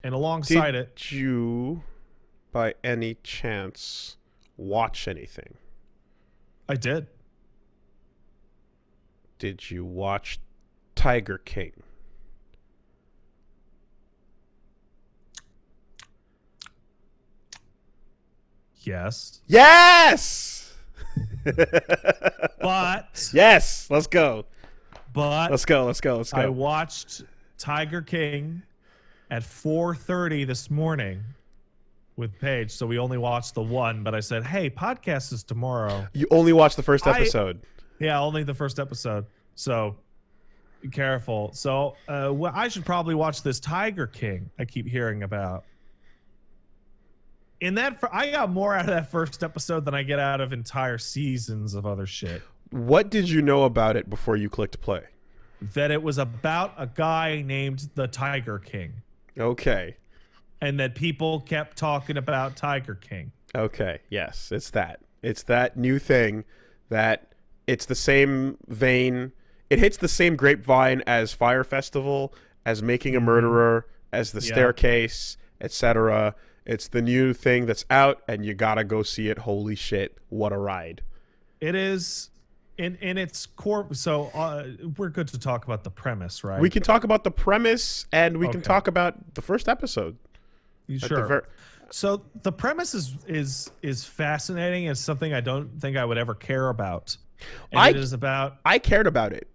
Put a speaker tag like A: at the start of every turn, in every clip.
A: And alongside it,
B: Did you, by any chance, watch anything?
A: I did.
B: Did you watch Tiger King?
A: Yes.
B: Yes!
A: But
B: Yes! Let's go.
A: but
B: Let's go. Let's go. Let's
A: I
B: go.
A: watched Tiger King at 4:30 this morning with Paige, so we only watched the one, but I said, "Hey, podcast is tomorrow."
B: You only watched the first episode.
A: Yeah, only the first episode. So be careful. So well, I should probably watch this Tiger King I keep hearing about. In that, I got more out of that first episode than I get out of entire seasons of other shit.
B: What did you know about it before you clicked play?
A: That it was about a guy named the Tiger King,
B: Okay.
A: and that people kept talking about Tiger King.
B: Okay. Yes, it's that. It's that new thing that it's the same vein. It hits the same grapevine as Fire Festival, as Making a Murderer, as The Staircase, etc. It's the new thing that's out, and you gotta go see it. Holy shit, what a ride.
A: It is in its core. So we're good to talk about the premise, right?
B: We can talk about the premise, and we can
A: Okay.
B: talk about the first episode.
A: You
B: At the
A: sure? So the premise is fascinating. It's something I don't think I would ever care about. And it is about.
B: I cared about it.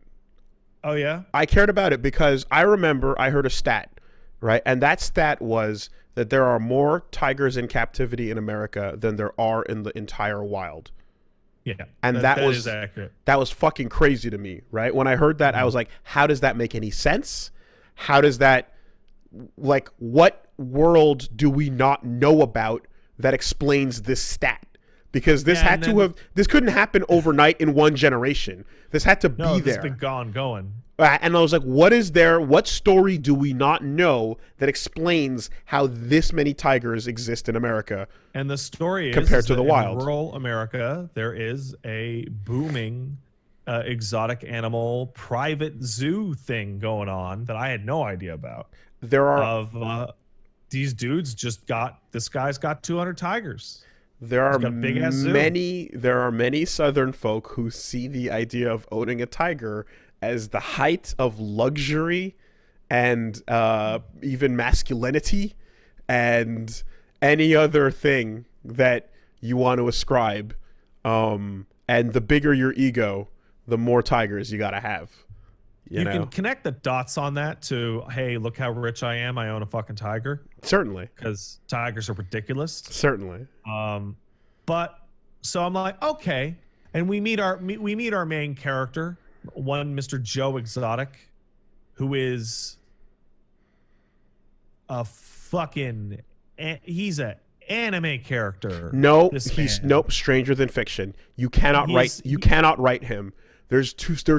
A: Oh yeah.
B: I cared about it because I remember I heard a stat, right? And that stat was that there are more tigers in captivity in America than there are in the entire wild.
A: Yeah.
B: And that
A: is accurate.
B: That was fucking crazy to me, right? When I heard that, I was like, how does that make any sense? How does that, like, what world do we not know about that explains this stat? Because this this couldn't happen overnight in one generation. This had to be there.
A: It's been going.
B: And I was like, what is there? What story do we not know that explains how this many tigers exist in America?
A: And the story
B: compared
A: is
B: to the
A: that
B: wild.
A: In rural America, there is a booming exotic animal private zoo thing going on that I had no idea about.
B: There are
A: These dudes this guy's got 200 tigers.
B: There are
A: got a big-ass zoo.
B: many Southern folk who see the idea of owning a tiger as the height of luxury and even masculinity and any other thing that you want to ascribe. And the bigger your ego, the more tigers you gotta have. You know?
A: Can connect the dots on that to, hey, look how rich I am. I own a fucking tiger.
B: Certainly.
A: Because tigers are ridiculous.
B: Certainly.
A: But so I'm like, okay. And we meet our main character, one Mr. Joe Exotic, who is a fucking he's an anime character.
B: No, nope, stranger than fiction. You cannot write him. There's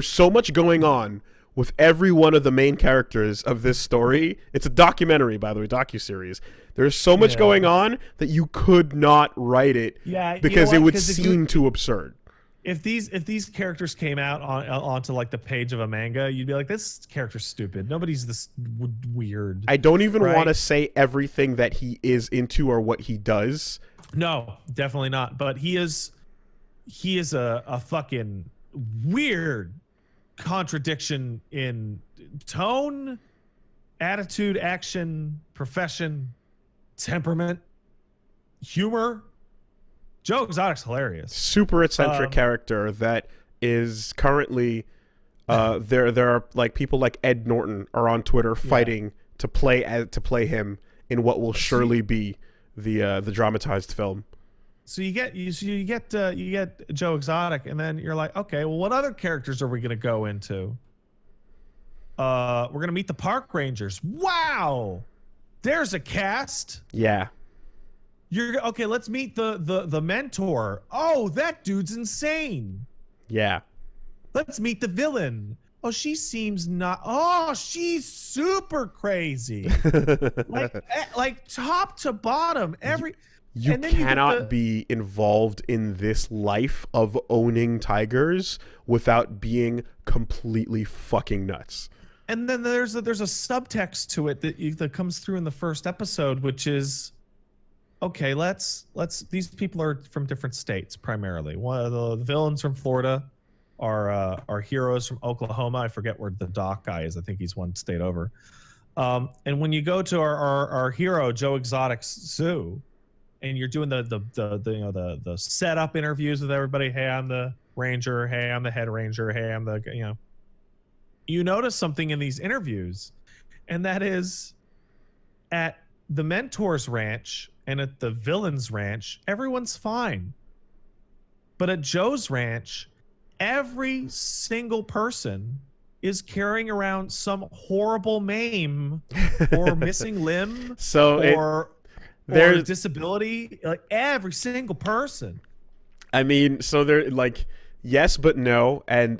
B: so much going on with every one of the main characters of this story. It's a documentary, by the way, docuseries. There's so much going on that you could not write it because it would seem too absurd.
A: If these characters came out onto like the page of a manga, you'd be like, this character's stupid. Nobody's this weird.
B: I don't even want to say everything that he is into or what he does.
A: No, definitely not. But he is a fucking weird contradiction in tone, attitude, action, profession, temperament, humor. Joe Exotic's hilarious.
B: Super eccentric character that is currently there are like people like Ed Norton are on Twitter fighting to play him in what will surely be the dramatized film.
A: So you get Joe Exotic, and then you're like, okay, well, what other characters are we gonna go into? We're gonna meet the park rangers. Wow, there's a cast.
B: Yeah.
A: You're okay. Let's meet the mentor. Oh, that dude's insane.
B: Yeah.
A: Let's meet the villain. Oh, she seems not. Oh, she's super crazy. like top to bottom.
B: You cannot be involved in this life of owning tigers without being completely fucking nuts.
A: And then there's a subtext to it that comes through in the first episode, which is, okay, let's these people are from different states primarily. One of the villains from Florida, our heroes from Oklahoma. I forget where the Doc guy is. I think he's one state over. And when you go to our hero Joe Exotic's zoo, and you're doing the setup interviews with everybody. Hey, I'm the ranger. Hey, I'm the head ranger. Hey, I'm the You notice something in these interviews, and that is at the mentor's ranch and at the villain's ranch, everyone's fine. But at Joe's ranch, every single person is carrying around some horrible maim or missing limb or disability. Like every single person.
B: I mean, so they're like, yes, but no, and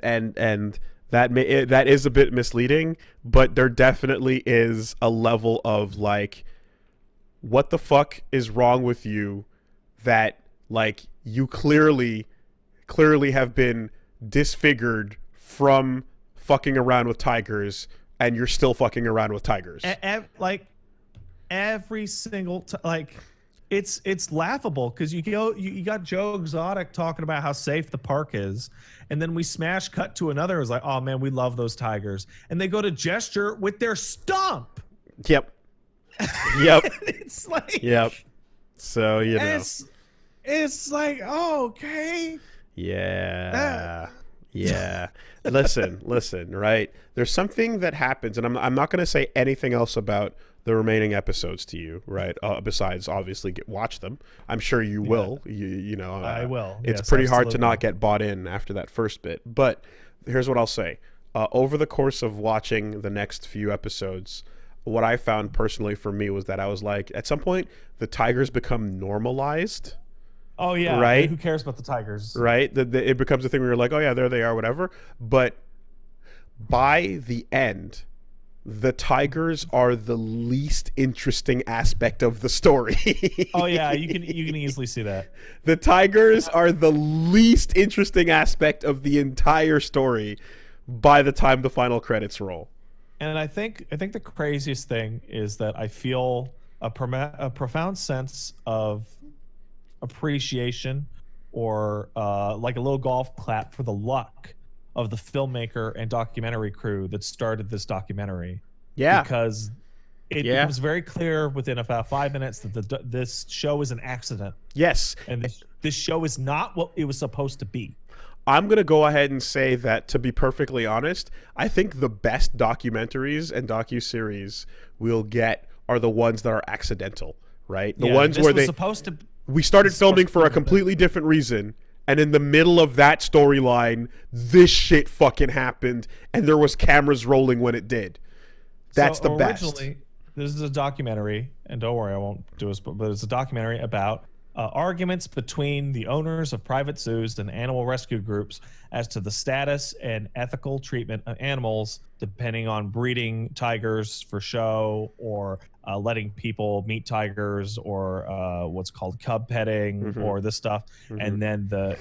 B: that is a bit misleading, but there definitely is a level of like, what the fuck is wrong with you that like you clearly have been disfigured from fucking around with tigers, and you're still fucking around with tigers.
A: Like every single like it's laughable because you got Joe Exotic talking about how safe the park is, and then we smash cut to another. It's like, oh man, we love those tigers, and they go to gesture with their stump.
B: Yep.
A: It's like,
B: yep. So
A: it's like, oh, okay.
B: Yeah. Yeah. Listen, right? There's something that happens, and I'm not going to say anything else about the remaining episodes to you, right? Besides, obviously, watch them. I'm sure you will. You know,
A: I will.
B: It's
A: yes,
B: pretty
A: absolutely.
B: hard to not get bought in after that first bit. But here's what I'll say. Over the course of watching the next few episodes, what I found personally for me was that I was like, at some point, the tigers become normalized.
A: Oh yeah,
B: right.
A: Who cares about the tigers?
B: Right. It becomes a thing where you're like, oh yeah, there they are, whatever. But by the end, the tigers are the least interesting aspect of the story.
A: Oh yeah, you can easily see that.
B: The tigers are the least interesting aspect of the entire story by the time the final credits roll.
A: And I think the craziest thing is that I feel a profound sense of appreciation, or like a little golf clap for the luck of the filmmaker and documentary crew that started this documentary.
B: Yeah,
A: because it becomes very clear within about 5 minutes that this show is an accident.
B: Yes,
A: and this show is not what it was supposed to be.
B: I'm going to go ahead and say that, to be perfectly honest, I think the best documentaries and docuseries we'll get are the ones that are accidental, right? The ones where we started filming for a completely different reason, and in the middle of that storyline, this shit fucking happened, and there was cameras rolling when it did. That's the best.
A: Originally, this is a documentary, and don't worry, I won't do it, but it's a documentary about arguments between the owners of private zoos and animal rescue groups as to the status and ethical treatment of animals, depending on breeding tigers for show, or letting people meet tigers, or what's called cub petting, or this stuff. And then the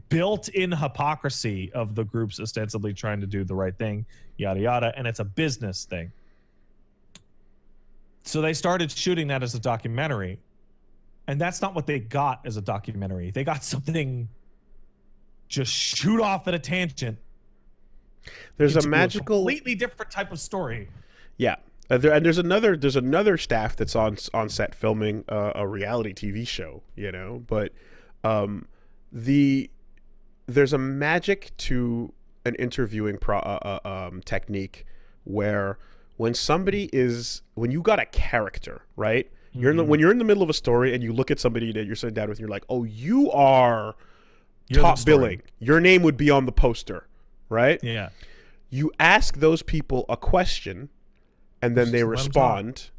A: built-in hypocrisy of the groups ostensibly trying to do the right thing, yada yada, and it's a business thing. So they started shooting that as a documentary. And that's not what they got as a documentary. They got something just shoot off at a tangent.
B: There's a magical,
A: completely different type of story.
B: Yeah, and there's another staff that's on set filming a reality TV show. You know, but there's a magic to an interviewing technique where when you got a character, right? When you're in the middle of a story and you look at somebody that you're sitting down with and you're like, oh, you're top billing. Your name would be on the poster, right?
A: Yeah.
B: You ask those people a question, and then they respond,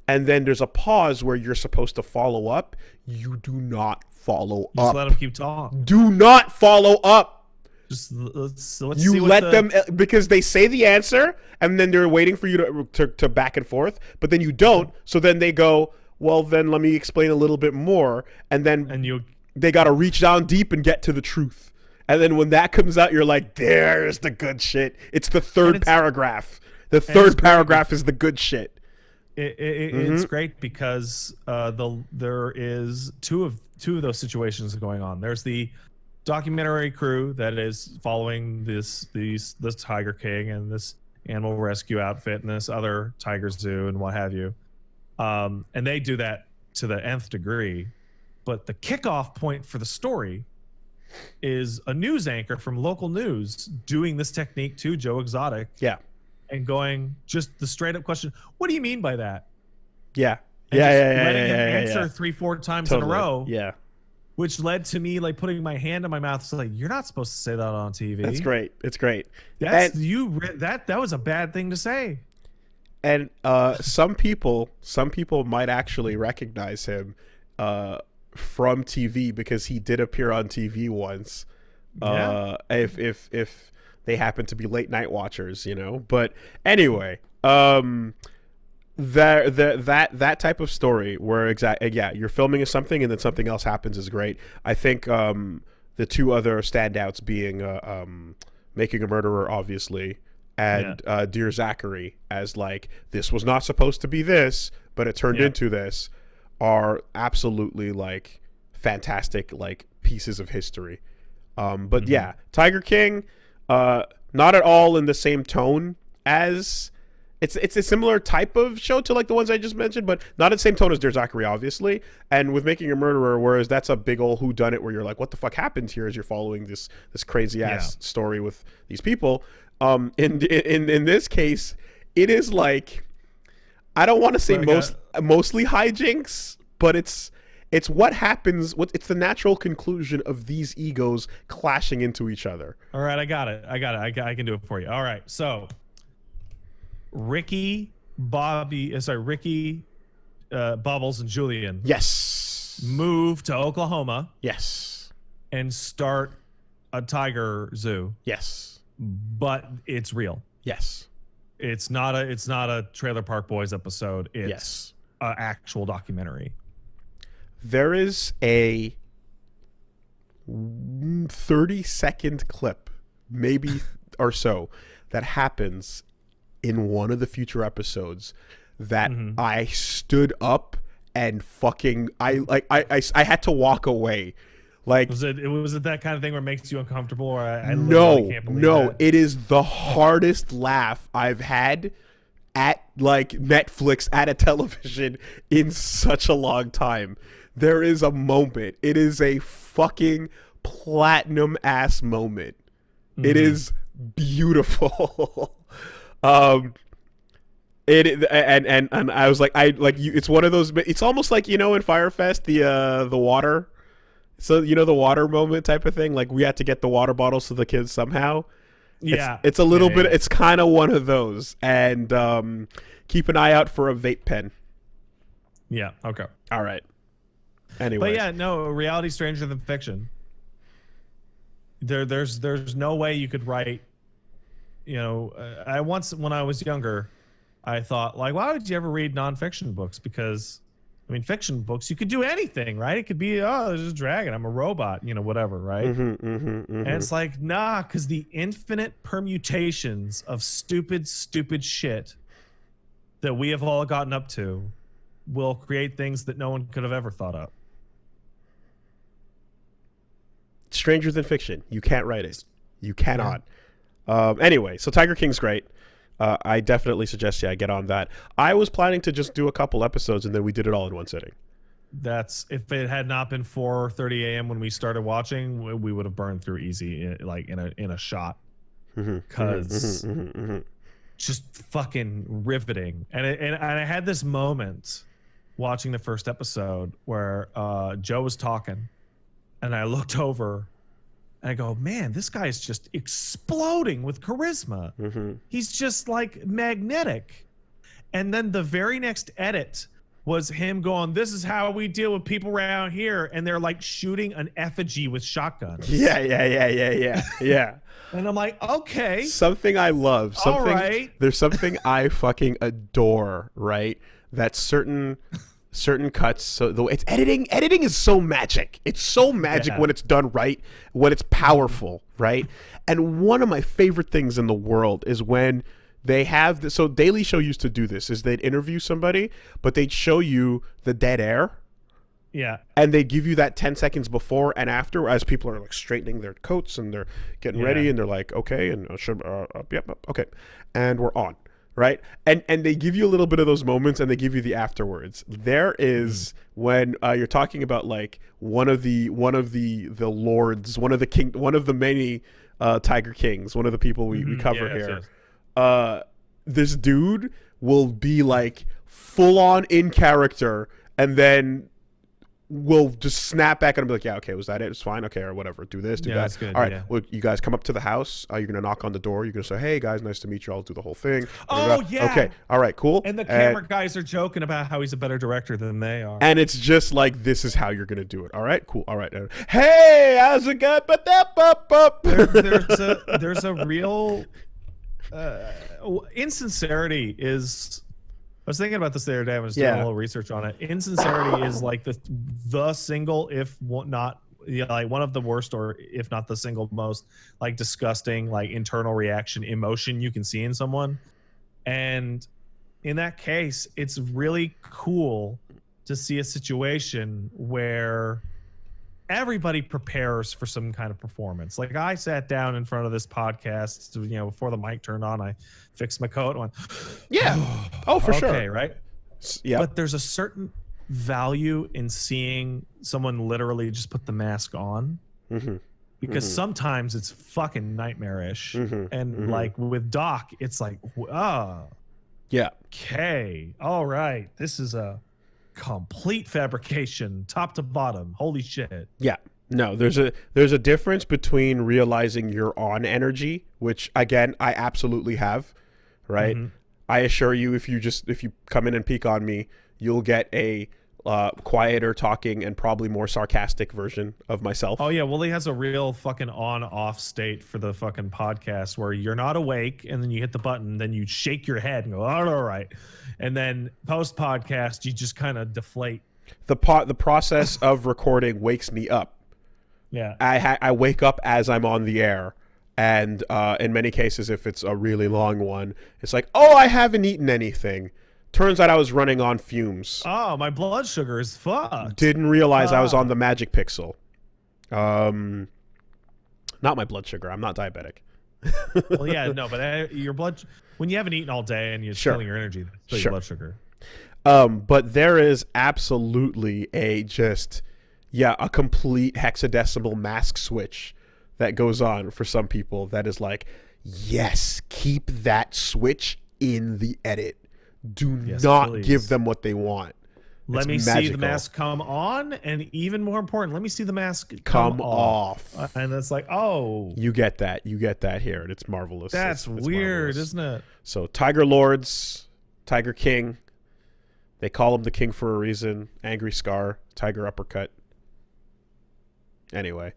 B: and then there's a pause where you're supposed to follow up. You do not follow up.
A: Just let them keep talking.
B: Do not follow up.
A: Just let's
B: see them, because they say the answer, and then they're waiting for you to back and forth, but then you don't. So then they go, well, then let me explain a little bit more, and then they got to reach down deep and get to the truth. And then when that comes out, you're like, there's the good shit. It's the third paragraph. The
A: it's
B: third
A: great.
B: paragraph is the good shit.
A: It's great because there is two of those situations going on. There's the documentary crew that is following this Tiger King and this animal rescue outfit and this other tiger zoo and what have you, and they do that to the nth degree. But the kickoff point for the story is a news anchor from local news doing this technique to Joe Exotic.
B: Yeah.
A: And going just the straight up question, what do you mean by that?
B: Yeah.
A: And letting him
B: Yeah.
A: answer 3-4 times
B: Totally.
A: in a row.
B: Yeah.
A: Which led to me like putting my hand in my mouth. So like, you're not supposed to say that on TV.
B: That's great. It's great.
A: That was a bad thing to say.
B: And some people might actually recognize him from TV because he did appear on TV once. If they happen to be late night watchers, But anyway, that type of story where you're filming something and then something else happens is great. I think the two other standouts being Making a Murderer, obviously, and Dear Zachary, as like, this was not supposed to be this, but it turned into this, are absolutely like fantastic like pieces of history. But yeah, Tiger King, not at all in the same tone as it's a similar type of show to like the ones I just mentioned, but not in the same tone as Dear Zachary, obviously. And with Making a Murderer, whereas that's a big old whodunit where you're like, what the fuck happened here as you're following this crazy ass story with these people. In this case, it is like, I don't want to say mostly hijinks, but it's what happens. It's the natural conclusion of these egos clashing into each other.
A: All right, I got it. I can do it for you. All right, so Ricky, Bubbles, and Julian.
B: Yes.
A: Move to Oklahoma.
B: Yes.
A: And start a tiger zoo.
B: Yes.
A: But it's real.
B: Yes.
A: It's not a Trailer Park Boys episode. It's an actual documentary.
B: There is a 30-second clip, maybe or so, that happens in one of the future episodes that I stood up and fucking I had to walk away. Like, was it that kind of thing where it makes you uncomfortable, or I literally can't believe that? It is the hardest laugh I've had at like Netflix at a television in such a long time. There is a moment. It is a fucking platinum ass moment. It is beautiful. And I was like, it's one of those. It's almost like, in Firefest, the water. So the water moment type of thing. Like, we had to get the water bottles to the kids somehow.
A: Yeah,
B: it's a little bit. It's kind of one of those. And keep an eye out for a vape pen.
A: Yeah. Okay.
B: All right. Anyway.
A: But yeah, no, reality stranger than fiction. There's no way you could write. I once, when I was younger, I thought, like, why would you ever read nonfiction books? Because, fiction books, you could do anything, right? It could be, there's a dragon, I'm a robot, whatever, right? And it's like, nah, because the infinite permutations of stupid shit that we have all gotten up to will create things that no one could have ever thought of.
B: Stranger than fiction. You can't write it. You cannot. Anyway, so Tiger King's great. I definitely suggest I get on that. I was planning to just do a couple episodes and then we did it all in one sitting.
A: That's, if it had not been 4:30 a.m. when we started watching, we would have burned through easy, like in a shot. Because just fucking riveting. And I had this moment watching the first episode where Joe was talking, and I looked over and I go, man, this guy is just exploding with charisma. He's just like magnetic. And then the very next edit was him going, this is how we deal with people around here. And they're like shooting an effigy with shotguns.
B: Yeah.
A: And I'm like, okay.
B: Something I love.
A: All right.
B: There's something I fucking adore, right? That certain cuts, so the way it's editing is so magic. It's so magic when it's done right, when it's powerful, right? And one of my favorite things in the world is when They have this, so Daily Show used to do this, is they'd interview somebody, but they'd show you the dead air.
A: Yeah.
B: And they give you that 10 seconds before and after, as people are like straightening their coats and they're getting ready, and they're like, okay, and yep, okay, and we're on, right? And they give you a little bit of those moments, and they give you the afterwards. There is when you're talking about like one of the lords, one of the many Tiger Kings, one of the people we cover here. This dude will be like full on in character, and then we'll just snap back and be like, yeah, okay, was that it? It's fine. Okay, or whatever. Do this, do that.
A: That's good.
B: All right, well, you guys come up to the house. You're going to knock on the door. You're going to say, hey, guys, nice to meet you. I'll do the whole thing.
A: Oh, yeah.
B: Okay, all right, cool.
A: And the camera guys are joking about how he's a better director than they are.
B: And it's just like, this is how you're going to do it. All right, cool. All right. Hey, how's it going?
A: There's a real insincerity is... I was thinking about this the other day. I was doing a little research on it. Insincerity is like the single, if not, like one of the worst, or if not the single most, like disgusting, like internal reaction, emotion you can see in someone. And in that case, it's really cool to see a situation where everybody prepares for some kind of performance. Like I sat down in front of this podcast, before the mic turned on, I fixed my coat and went,
B: yeah. Oh, for sure.
A: Okay, right?
B: Yeah.
A: But there's a certain value in seeing someone literally just put the mask on. Because sometimes it's fucking nightmarish. And like with Doc, it's like, yeah. Okay. All right. This is a complete fabrication, top to bottom. Holy shit.
B: Yeah. No, there's a difference between realizing you're on energy, which again I absolutely have, right? I assure you, if you come in and peek on me, you'll get a quieter talking and probably more sarcastic version of myself.
A: Oh yeah, Woolie has a real fucking on-off state for the fucking podcast where you're not awake and then you hit the button, then you shake your head and go, all right. And then post-podcast, you just kind of deflate.
B: The process of recording wakes me up.
A: Yeah.
B: I wake up as I'm on the air. And in many cases, if it's a really long one, it's like, oh, I haven't eaten anything. Turns out I was running on fumes.
A: Oh, my blood sugar is fucked.
B: Didn't realize I was on the magic pixel. Not my blood sugar. I'm not diabetic.
A: Well, yeah, no, but your blood, when you haven't eaten all day and you're feeling your energy, that's your blood sugar.
B: But there is absolutely a complete hexadecimal mask switch that goes on for some people that is like, yes, keep that switch in the edit. Do not give them what they want.
A: Let me see the mask come on, and even more important, let me see the mask come off. And it's like, oh.
B: You get that here, and it's marvelous.
A: That's weird, marvelous. Isn't it?
B: So Tiger Lords, Tiger King, they call him the king for a reason. Angry Scar, Tiger Uppercut. Anyway,